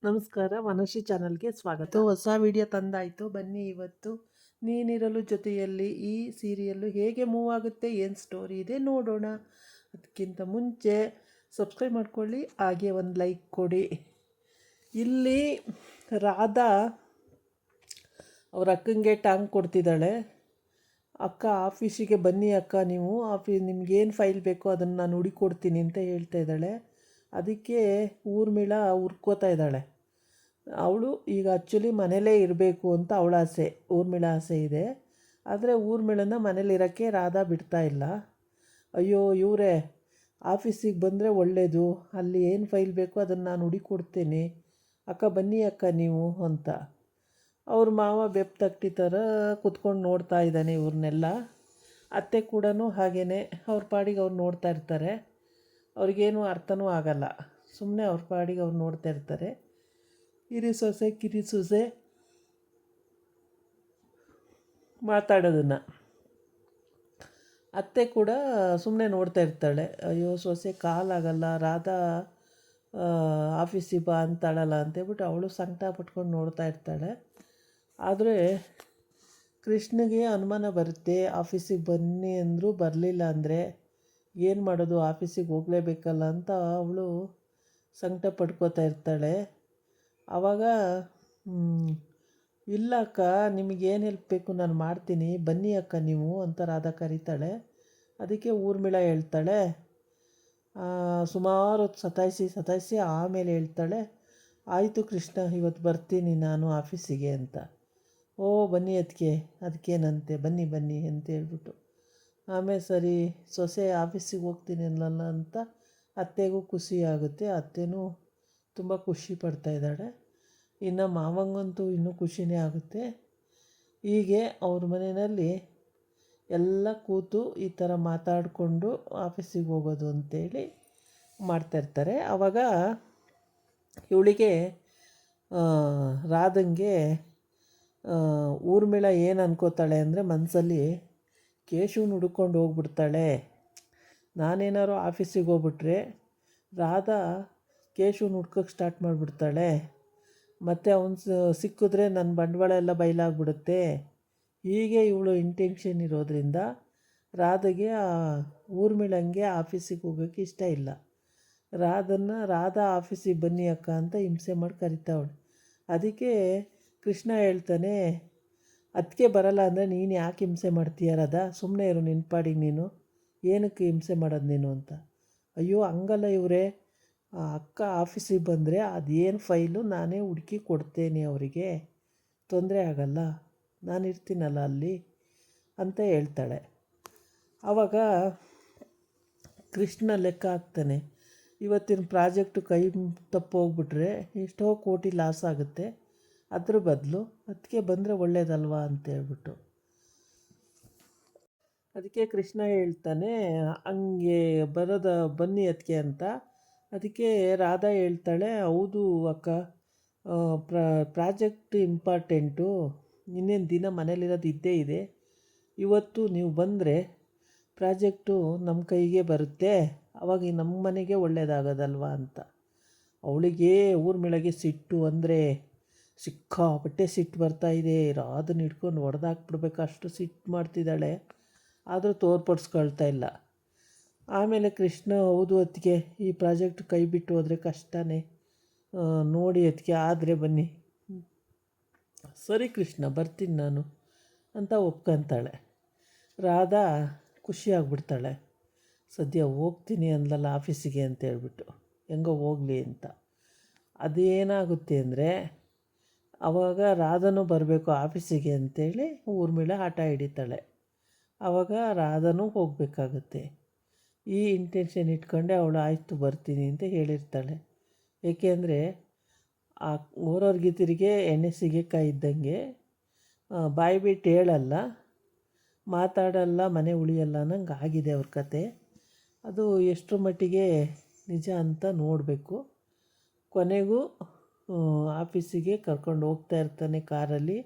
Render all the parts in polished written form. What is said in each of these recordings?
ನಮಸ್ಕಾರ, ಮನಶ್ರೀ ಚಾನಲ್ಗೆ ಸ್ವಾಗತ. ಹೊಸ ವಿಡಿಯೋ ತಂದಾಯಿತು. ಬನ್ನಿ, ಇವತ್ತು ನೀನಿರಲು ಜೊತೆಯಲ್ಲಿ ಈ ಸೀರಿಯಲ್ಲು ಹೇಗೆ ಮೂವ್ ಆಗುತ್ತೆ, ಏನು ಸ್ಟೋರಿ ಇದೆ ನೋಡೋಣ. ಅದಕ್ಕಿಂತ ಮುಂಚೆ ಸಬ್ಸ್ಕ್ರೈಬ್ ಮಾಡ್ಕೊಳ್ಳಿ, ಹಾಗೆ ಒಂದು ಲೈಕ್ ಕೊಡಿ. ಇಲ್ಲಿ ರಾಧಾ ಅವ್ರ ಅಕ್ಕಂಗೆ ಟಾಂಗ್ ಕೊಡ್ತಿದ್ದಾಳೆ. ಅಕ್ಕ ಆಫೀಸಿಗೆ ಬನ್ನಿ ಅಕ್ಕ, ನೀವು ನಿಮ್ಗೇನು ಫೈಲ್ ಬೇಕೋ ಅದನ್ನು ನಾನು ಹುಡುಕೊಡ್ತೀನಿ ಅಂತ ಹೇಳ್ತಾ ಇದ್ದಾಳೆ. ಅದಕ್ಕೆ ಊರ್ಮಿಳ ಹುರ್ಕೋತಾ ಇದ್ದಾಳೆ. ಅವಳು ಈಗ ಆ್ಯಕ್ಚುಲಿ ಮನೇಲೇ ಇರಬೇಕು ಅಂತ ಅವಳ ಆಸೆ, ಊರ್ಮಿಳ ಆಸೆ ಇದೆ. ಆದರೆ ಊರ್ಮಿಳನ ಮನೇಲಿರೋಕ್ಕೆ ರಾಧಾ ಬಿಡ್ತಾ ಇಲ್ಲ. ಅಯ್ಯೋ ಇವರೇ, ಆಫೀಸಿಗೆ ಬಂದರೆ ಒಳ್ಳೆಯದು, ಅಲ್ಲಿ ಏನು ಫೈಲ್ ಬೇಕೋ ಅದನ್ನು ನಾನು ಹುಡುಕೊಡ್ತೀನಿ ಅಕ್ಕ, ಬನ್ನಿ ಅಕ್ಕ ನೀವು ಅಂತ. ಅವ್ರ ಮಾವ ಬೆಪ್ತಟ್ಟಿ ಥರ ಕುತ್ಕೊಂಡು ನೋಡ್ತಾ ಇದ್ದಾನೆ ಇವ್ರನ್ನೆಲ್ಲ. ಅತ್ತೆ ಕೂಡ ಹಾಗೇ ಅವ್ರ ಪಾಡಿಗೆ ಅವ್ರು ನೋಡ್ತಾ ಇರ್ತಾರೆ. ಅವ್ರಿಗೇನು ಅರ್ಥನೂ ಆಗಲ್ಲ, ಸುಮ್ಮನೆ ಅವ್ರ ಪಾಡಿಗೆ ಅವ್ರು ನೋಡ್ತಾ ಇರ್ತಾರೆ. ಕಿರಿ ಸೊಸೆ ಮಾತಾಡೋದನ್ನು ಅತ್ತೆ ಕೂಡ ಸುಮ್ಮನೆ ನೋಡ್ತಾ ಇರ್ತಾಳೆ. ಅಯ್ಯೋ ಸೊಸೆ ಕಾಲಾಗಲ್ಲ, ರಾಧಾ ಆಫೀಸಿಗೆ ಬಾ ಅಂತಾಳಲ್ಲ ಅಂತೇಳ್ಬಿಟ್ಟು ಅವಳು ಸಂಕಟ ಪಟ್ಕೊಂಡು ನೋಡ್ತಾ ಇರ್ತಾಳೆ. ಆದರೆ ಕೃಷ್ಣಗೆ ಅನುಮಾನ ಬರುತ್ತೆ, ಆಫೀಸಿಗೆ ಬನ್ನಿ ಅಂದರೂ ಬರಲಿಲ್ಲ ಅಂದರೆ ಏನು ಮಾಡೋದು, ಆಫೀಸಿಗೆ ಹೋಗಲೇಬೇಕಲ್ಲ ಅಂತ ಅವಳು ಸಂಕಟ ಪಡ್ಕೋತಾ ಇರ್ತಾಳೆ. ಆವಾಗ ಇಲ್ಲ ಅಕ್ಕ, ನಿಮಗೇನು ಹೆಲ್ಪ್ ಬೇಕು ನಾನು ಮಾಡ್ತೀನಿ, ಬನ್ನಿ ಅಕ್ಕ ನೀವು ಅಂತ ರಾಧಾ ಕರೀತಾಳೆ. ಅದಕ್ಕೆ ಊರ್ಮಿಳ ಹೇಳ್ತಾಳೆ, ಸುಮಾರು ಹೊತ್ತು ಸತಾಯಿಸಿ ಆಮೇಲೆ ಹೇಳ್ತಾಳೆ, ಆಯಿತು ಕೃಷ್ಣ, ಇವತ್ತು ಬರ್ತೀನಿ ನಾನು ಆಫೀಸಿಗೆ ಅಂತ. ಓ ಬನ್ನಿ ಅದಕ್ಕೇನಂತೆ, ಬನ್ನಿ ಅಂತ ಹೇಳ್ಬಿಟ್ಟು ಆಮೇಲೆ ಸರಿ ಸೊಸೆ ಆಫೀಸಿಗೆ ಹೋಗ್ತೀನಿ ಅಲ್ಲಲ್ಲ ಅಂತ ಅತ್ತೆಗೂ ಖುಷಿ ಆಗುತ್ತೆ. ಅತ್ತೆನೂ ತುಂಬ ಖುಷಿ ಪಡ್ತಾಯಿದ್ದಾಳೆ. ಇನ್ನು ಮಾವಂಗಂತೂ ಇನ್ನೂ ಖುಷಿನೇ ಆಗುತ್ತೆ. ಹೀಗೆ ಅವ್ರ ಮನೆಯಲ್ಲಿ ಎಲ್ಲ ಕೂತು ಈ ಥರ ಮಾತಾಡಿಕೊಂಡು ಆಫೀಸಿಗೆ ಹೋಗೋದು ಅಂತೇಳಿ ಮಾಡ್ತಾಯಿರ್ತಾರೆ. ಆವಾಗ ಇವಳಿಗೆ ರಾಧಂಗೆ ಊರ್ಮಿಳ ಏನು ಅನ್ಕೋತಾಳೆ ಅಂದರೆ, ಮನಸ್ಸಲ್ಲಿ ಕೇಶವನ ಹುಡ್ಕೊಂಡು ಹೋಗ್ಬಿಡ್ತಾಳೆ. ನಾನೇನಾದ್ರು ಆಫೀಸಿಗೆ ಹೋಗ್ಬಿಟ್ರೆ ರಾಧಾ ಕೇಶವನ ಹುಡ್ಕೋಕ್ಕೆ ಸ್ಟಾರ್ಟ್ ಮಾಡಿಬಿಡ್ತಾಳೆ. ಮತ್ತು ಅವನು ಸಿಕ್ಕಿದ್ರೆ ನನ್ನ ಬಂಡವಾಳ ಎಲ್ಲ ಬಯಲಾಗ್ಬಿಡುತ್ತೆ. ಹೀಗೆ ಇವಳು ಇಂಟೆನ್ಷನ್ ಇರೋದ್ರಿಂದ ರಾಧಾಗೆ ಊರ್ಮಿಳಂಗೆ ಆಫೀಸಿಗೆ ಹೋಗೋಕ್ಕೆ ಇಷ್ಟ ಇಲ್ಲ. ರಾಧಾ ಆಫೀಸಿಗೆ ಬನ್ನಿ ಅಕ್ಕ ಅಂತ ಹಿಂಸೆ ಮಾಡಿ ಕರಿತಾವಳು. ಅದಕ್ಕೆ ಕೃಷ್ಣ ಹೇಳ್ತಾನೆ, ಅದಕ್ಕೆ ಬರಲ್ಲ ಅಂದರೆ ನೀನು ಯಾಕೆ ಹಿಂಸೆ ಮಾಡ್ತೀಯ ರಾಧಾ, ಸುಮ್ಮನೆ ಇರು ನಿನ್ನ ಪಾಡಿಗೆ ನೀನು, ಏನಕ್ಕೆ ಹಿಂಸೆ ಮಾಡೋದು ನೀನು ಅಂತ. ಅಯ್ಯೋ ಹಂಗಲ್ಲ ಇವರೇ, ಅಕ್ಕ ಆಫೀಸಿಗೆ ಬಂದರೆ ಅದೇನು ಫೈಲು ನಾನೇ ಹುಡುಕಿ ಕೊಡ್ತೇನೆ, ಅವರಿಗೆ ತೊಂದರೆ ಆಗಲ್ಲ, ನಾನು ಇರ್ತೀನಲ್ಲ ಅಲ್ಲಿ ಅಂತ ಹೇಳ್ತಾಳೆ. ಆವಾಗ ಕೃಷ್ಣ ಲೆಕ್ಕ ಹಾಕ್ತಾನೆ, ಇವತ್ತಿನ ಪ್ರಾಜೆಕ್ಟು ಕೈ ತಪ್ಪೋಗ್ಬಿಟ್ರೆ ಎಷ್ಟೋ ಕೋಟಿ ಲಾಸ್ ಆಗುತ್ತೆ, ಅದ್ರ ಬದಲು ಅದಕ್ಕೆ ಬಂದರೆ ಒಳ್ಳೇದಲ್ವಾ ಅಂತೇಳ್ಬಿಟ್ಟು. ಅದಕ್ಕೆ ಕೃಷ್ಣ ಹೇಳ್ತಾನೆ, ಹಂಗೆ ಬನ್ನಿ ಅದಕ್ಕೆ ಅಂತ. ಅದಕ್ಕೆ ರಾಧಾ ಹೇಳ್ತಾಳೆ, ಹೌದು ಅಕ್ಕ, ಪ್ರಾಜೆಕ್ಟ್ ಇಂಪಾರ್ಟೆಂಟು, ಇನ್ನೇನು ದಿನ ಮನೇಲಿರೋದು ಇದ್ದೇ ಇದೆ, ಇವತ್ತು ನೀವು ಬಂದರೆ ಪ್ರಾಜೆಕ್ಟು ನಮ್ಮ ಕೈಗೆ ಬರುತ್ತೆ, ಅವಾಗ ನಮ್ಮ ಮನೆಗೆ ಒಳ್ಳೆಯದಾಗೋದಲ್ವಾ ಅಂತ. ಅವಳಿಗೆ ಊರ್ಮಿಳಗೆ ಸಿಟ್ಟು ಅಂದರೆ ಸಿಕ್ಕಾಪಟ್ಟೆ ಸಿಟ್ಟು ಬರ್ತಾಯಿದೆ. ರಾಧನ ಹಿಡ್ಕೊಂಡು ಹೊಡೆದಾಕ್ಬಿಡ್ಬೇಕು ಅಷ್ಟು ಸಿಟ್ಟು ಮಾಡ್ತಿದ್ದಾಳೆ. ಆದರೂ ತೋರ್ಪಡಿಸ್ಕೊಳ್ತಾ ಇಲ್ಲ. ಆಮೇಲೆ ಕೃಷ್ಣ, ಹೌದು ಅದಕ್ಕೆ ಈ ಪ್ರಾಜೆಕ್ಟ್ ಕೈ ಬಿಟ್ಟು ಹೋದರೆ ಕಷ್ಟನೇ, ನೋಡಿ ಅದಕ್ಕೆ ಆದರೆ ಬನ್ನಿ. ಸರಿ ಕೃಷ್ಣ, ಬರ್ತೀನಿ ನಾನು ಅಂತ ಒಪ್ಕೊಂತಾಳೆ. ರಾಧಾ ಖುಷಿಯಾಗ್ಬಿಡ್ತಾಳೆ, ಸದ್ಯ ಹೋಗ್ತೀನಿ ಅಂದಲ್ಲ ಆಫೀಸಿಗೆ ಅಂತ ಹೇಳ್ಬಿಟ್ಟು, ಹೆಂಗೋ ಹೋಗಲಿ ಅಂತ. ಅದೇನಾಗುತ್ತೆ ಅಂದರೆ, ಆವಾಗ ರಾಧನೂ ಬರಬೇಕು ಆಫೀಸಿಗೆ ಅಂತೇಳಿ ಊರ್ಮಿಳ ಆಟ ಹಿಡಿತಾಳೆ. ಆವಾಗ ರಾಧನೂ ಹೋಗಬೇಕಾಗುತ್ತೆ. ಈ ಇಂಟೆನ್ಷನ್ ಇಟ್ಕೊಂಡೆ ಅವಳು ಆಯಿತು ಬರ್ತೀನಿ ಅಂತ ಹೇಳಿರ್ತಾಳೆ. ಏಕೆಂದರೆ ಆ ಓರೋರ್ಗಿತಿರಿಗೆ ಎಣ್ಣೆ ಸಿಗಕಾಯಿ ಇದ್ದಂಗೆ, ಬಾಯಿ ಬಿಟ್ಟು ಹೇಳಲ್ಲ, ಮಾತಾಡಲ್ಲ, ಮನೆ ಉಳಿಯಲ್ಲ ಅನ್ನಂಗೆ ಆಗಿದೆ ಅವ್ರ ಕತೆ. ಅದು ಎಷ್ಟರ ಮಟ್ಟಿಗೆ ನಿಜ ಅಂತ ನೋಡಬೇಕು. ಕೊನೆಗೂ ಆಫೀಸಿಗೆ ಕರ್ಕೊಂಡು ಹೋಗ್ತಾ ಇರ್ತಾನೆ ಕಾರಲ್ಲಿ.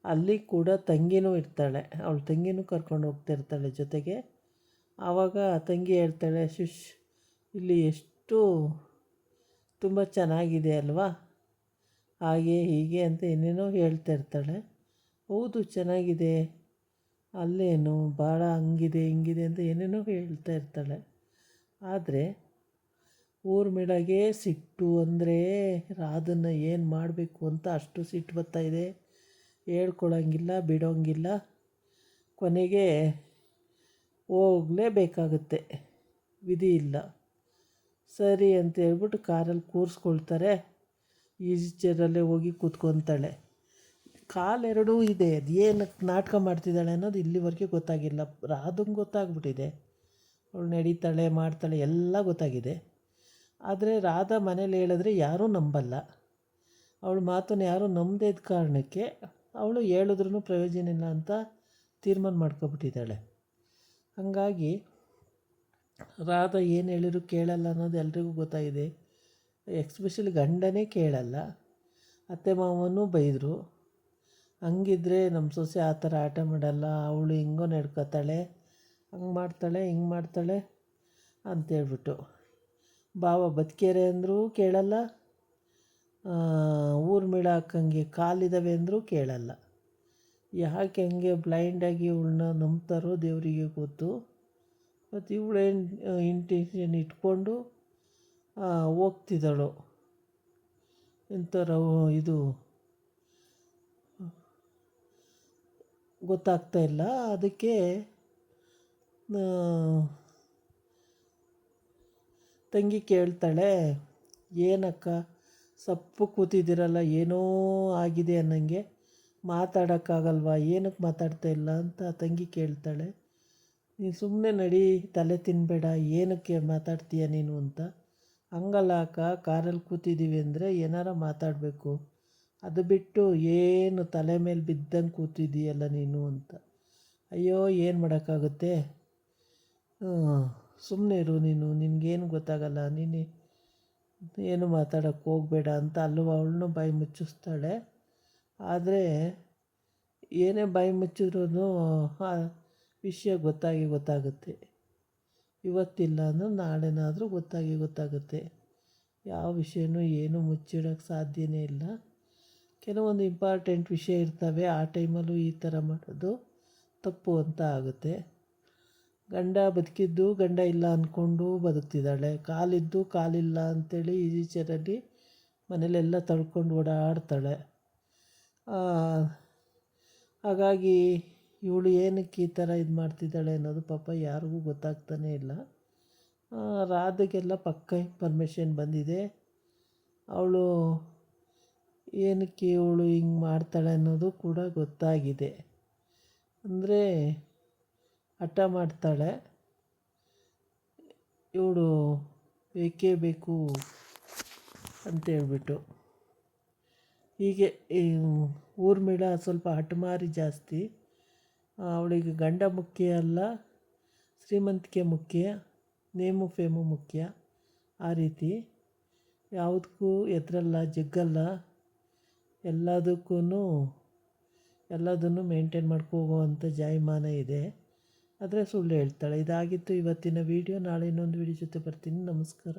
ಅಲ್ಲಿ ಕೂಡ ತಂಗಿನೂ ಇರ್ತಾಳೆ, ಅವಳು ತಂಗಿನೂ ಕರ್ಕೊಂಡು ಹೋಗ್ತಾ ಇರ್ತಾಳೆ ಜೊತೆಗೆ. ಆವಾಗ ತಂಗಿ ಹೇಳ್ತಾಳೆ, ಇಲ್ಲಿ ಎಷ್ಟು ತುಂಬ ಚೆನ್ನಾಗಿದೆ ಅಲ್ವಾ, ಹಾಗೆ ಹೀಗೆ ಅಂತ ಏನೇನೋ ಹೇಳ್ತಾ ಇರ್ತಾಳೆ. ಹೌದು ಚೆನ್ನಾಗಿದೆ, ಅಲ್ಲೇನು ಭಾಳ ಹಂಗಿದೆ ಹಿಂಗಿದೆ ಅಂತ ಏನೇನೋ ಹೇಳ್ತಾ ಇರ್ತಾಳೆ. ಆದರೆ ಊರ್ಮಿಳಗೆ ಸಿಟ್ಟು ಅಂದರೆ ರಾಧನ್ನ ಏನು ಮಾಡಬೇಕು ಅಂತ ಅಷ್ಟು ಸಿಟ್ಟು ಬರ್ತಾಯಿದೆ. ಹೇಳ್ಕೊಳಂಗಿಲ್ಲ, ಬಿಡೋಂಗಿಲ್ಲ. ಕೊನೆಗೆ ಹೋಗಲೇಬೇಕಾಗುತ್ತೆ, ವಿಧಿ ಇಲ್ಲ. ಸರಿ ಅಂತ ಹೇಳ್ಬಿಟ್ಟು ಕಾರಲ್ಲಿ ಕೂರಿಸ್ಕೊಳ್ತಾರೆ. ಈಸಿ ಚೇರಲ್ಲೇ ಹೋಗಿ ಕೂತ್ಕೊತಾಳೆ. ಕಾಲೆರಡೂ ಇದೆ, ಅದು ಏನಕ್ಕೆ ನಾಟಕ ಮಾಡ್ತಿದ್ದಾಳೆ ಅನ್ನೋದು ಇಲ್ಲಿವರೆಗೆ ಗೊತ್ತಾಗಿಲ್ಲ. ರಾಧಂಗೆ ಗೊತ್ತಾಗ್ಬಿಟ್ಟಿದೆ, ಅವಳು ನಡೀತಾಳೆ ಮಾಡ್ತಾಳೆ ಎಲ್ಲ ಗೊತ್ತಾಗಿದೆ. ಆದರೆ ರಾಧಾ ಮನೇಲಿ ಹೇಳಿದ್ರೆ ಯಾರೂ ನಂಬಲ್ಲ. ಅವಳ ಮಾತನ್ನು ಯಾರೂ ನಂಬದೇ ಇದ್ದ ಕಾರಣಕ್ಕೆ ಅವಳು ಹೇಳಿದ್ರೂ ಪ್ರಯೋಜನ ಇಲ್ಲ ಅಂತ ತೀರ್ಮಾನ ಮಾಡ್ಕೊಬಿಟ್ಟಿದ್ದಾಳೆ. ಹಾಗಾಗಿ ರಾಧಾ ಏನು ಹೇಳಿದ್ರು ಕೇಳಲ್ಲ ಅನ್ನೋದು ಎಲ್ರಿಗೂ ಗೊತ್ತಾಗಿದೆ. ಎಕ್ಸ್ಪೆಷಲಿ ಗಂಡನೇ ಕೇಳಲ್ಲ. ಅತ್ತೆ ಮಾವನೂ ಬೈದರು. ಹಂಗಿದ್ರೆ ನಮ್ಮ ಸೊಸೆ ಆ ಥರ ಆಟ ಮಾಡಲ್ಲ, ಅವಳು ಹಿಂಗೋ ನಡ್ಕೊತಾಳೆ, ಹಂಗೆ ಮಾಡ್ತಾಳೆ ಹಿಂಗೆ ಮಾಡ್ತಾಳೆ ಅಂತೇಳ್ಬಿಟ್ಟು. ಭಾವ ಬದುಕೇರೆ ಅಂದರೂ ಕೇಳಲ್ಲ, ಊರ್ಮಿಳ ಹಾಕಂಗೆ ಕಾಲಿದ್ದಾವೆ ಅಂದರೂ ಕೇಳಲ್ಲ. ಯಾಕೆ ಹಂಗೆ ಬ್ಲೈಂಡಾಗಿ ಇವಳನ್ನ ನಂಬ್ತಾರೋ ದೇವರಿಗೆ ಗೊತ್ತು. ಮತ್ತು ಇವಳೇನು ಇಂಟೆನ್ಷನ್ ಇಟ್ಕೊಂಡು ಹೋಗ್ತಿದ್ದಾಳೋ ಎಂಥರ ಇದು ಗೊತ್ತಾಗ್ತಾ ಇಲ್ಲ. ಅದಕ್ಕೆ ತಂಗಿ ಕೇಳ್ತಾಳೆ, ಏನಕ್ಕ ಸಪ್ಪು ಕೂತಿದ್ದೀರಲ್ಲ, ಏನೋ ಆಗಿದೆ ಅನ್ನಂಗೆ, ಮಾತಾಡೋಕ್ಕಾಗಲ್ವಾ, ಏನಕ್ಕೆ ಮಾತಾಡ್ತಾ ಇಲ್ಲ ಅಂತ ತಂಗಿ ಕೇಳ್ತಾಳೆ. ನೀನು ಸುಮ್ಮನೆ ನಡಿ, ತಲೆ ತಿನ್ನಬೇಡ, ಏನಕ್ಕೆ ಮಾತಾಡ್ತೀಯ ನೀನು ಅಂತ. ಹಂಗಲ್ಲ ಅಕ್ಕ, ಕಾರಲ್ಲಿ ಕೂತಿದ್ದೀವಿ ಅಂದರೆ ಏನಾರ ಮಾತಾಡಬೇಕು, ಅದು ಬಿಟ್ಟು ಏನು ತಲೆ ಮೇಲೆ ಬಿದ್ದಂಗೆ ಕೂತಿದ್ದೀಯಲ್ಲ ನೀನು ಅಂತ. ಅಯ್ಯೋ ಏನು ಮಾಡೋಕ್ಕಾಗುತ್ತೆ, ಸುಮ್ಮನೆ ಇರು ನೀನು, ನಿನಗೇನು ಗೊತ್ತಾಗಲ್ಲ, ನೀನು ಏನು ಮಾತಾಡೋಕ್ಕೆ ಹೋಗಬೇಡ ಅಂತ ಅವಳನ್ನೂ ಬಾಯಿ ಮುಚ್ಚಿಸ್ತಾಳೆ. ಆದರೆ ಏನೇ ಬಾಯಿ ಮುಚ್ಚಿದ್ರೂ ವಿಷಯ ಗೊತ್ತಾಗುತ್ತೆ. ಇವತ್ತಿಲ್ಲ ಅಂದ್ರೆ ನಾಳೆನಾದರೂ ಗೊತ್ತಾಗುತ್ತೆ. ಯಾವ ವಿಷಯನೂ ಏನೂ ಮುಚ್ಚಿಡೋಕ್ಕೆ ಸಾಧ್ಯನೇ ಇಲ್ಲ. ಕೆಲವೊಂದು ಇಂಪಾರ್ಟೆಂಟ್ ವಿಷಯ ಇರ್ತವೆ, ಆ ಟೈಮಲ್ಲೂ ಈ ಥರ ಮಾಡೋದು ತಪ್ಪು ಅಂತ ಆಗುತ್ತೆ. ಗಂಡ ಬದುಕಿದ್ದು ಗಂಡ ಇಲ್ಲ ಅಂದ್ಕೊಂಡು ಬದುಕ್ತಿದ್ದಾಳೆ, ಕಾಲಿದ್ದು ಕಾಲಿಲ್ಲ ಅಂಥೇಳಿ ಈಜಿ ಚೇರಲ್ಲಿ ಮನೇಲೆಲ್ಲ ತಳ್ಕೊಂಡು ಓಡಾಡ್ತಾಳೆ. ಹಾಗಾಗಿ ಇವಳು ಏನಕ್ಕೆ ಈ ಥರ ಇದು ಮಾಡ್ತಿದ್ದಾಳೆ ಅನ್ನೋದು ಪಾಪ ಯಾರಿಗೂ ಗೊತ್ತಾಗ್ತಾನೇ ಇಲ್ಲ. ರಾಧೆಗೆಲ್ಲ ಪಕ್ಕ ಇನ್ಫಾರ್ಮೇಷನ್ ಬಂದಿದೆ. ಅವಳು ಏನಕ್ಕೆ ಇವಳು ಹಿಂಗೆ ಮಾಡ್ತಾಳೆ ಅನ್ನೋದು ಕೂಡ ಗೊತ್ತಾಗಿದೆ. ಅಂದರೆ ಹಠ ಮಾಡ್ತಾಳೆ, ಇವಳು ಬೇಕೇ ಬೇಕು ಅಂತೇಳ್ಬಿಟ್ಟು. ಹೀಗೆ ಊರ್ಮಿಳ ಸ್ವಲ್ಪ ಹಠಮಾರಿ ಜಾಸ್ತಿ. ಅವಳಿಗೆ ಗಂಡ ಮುಖ್ಯ ಅಲ್ಲ, ಶ್ರೀಮಂತಿಕೆ ಮುಖ್ಯ, ನೇಮು ಫೇಮು ಮುಖ್ಯ. ಆ ರೀತಿ ಯಾವುದಕ್ಕೂ ಎದುರಲ್ಲ, ಜಗ್ಗಲ್ಲ, ಎಲ್ಲದನ್ನು ಮೇಂಟೈನ್ ಮಾಡ್ಕೋಗುವಂಥ ಜಾಯಮಾನ ಇದೆ. ಆದರೆ ಸುಳ್ಳು ಹೇಳ್ತಾಳೆ. ಇದಾಗಿತ್ತು ಇವತ್ತಿನ ವೀಡಿಯೋ. ನಾಳೆ ಇನ್ನೊಂದು ವೀಡಿಯೋ ಜೊತೆ ಬರ್ತೀನಿ. ನಮಸ್ಕಾರ.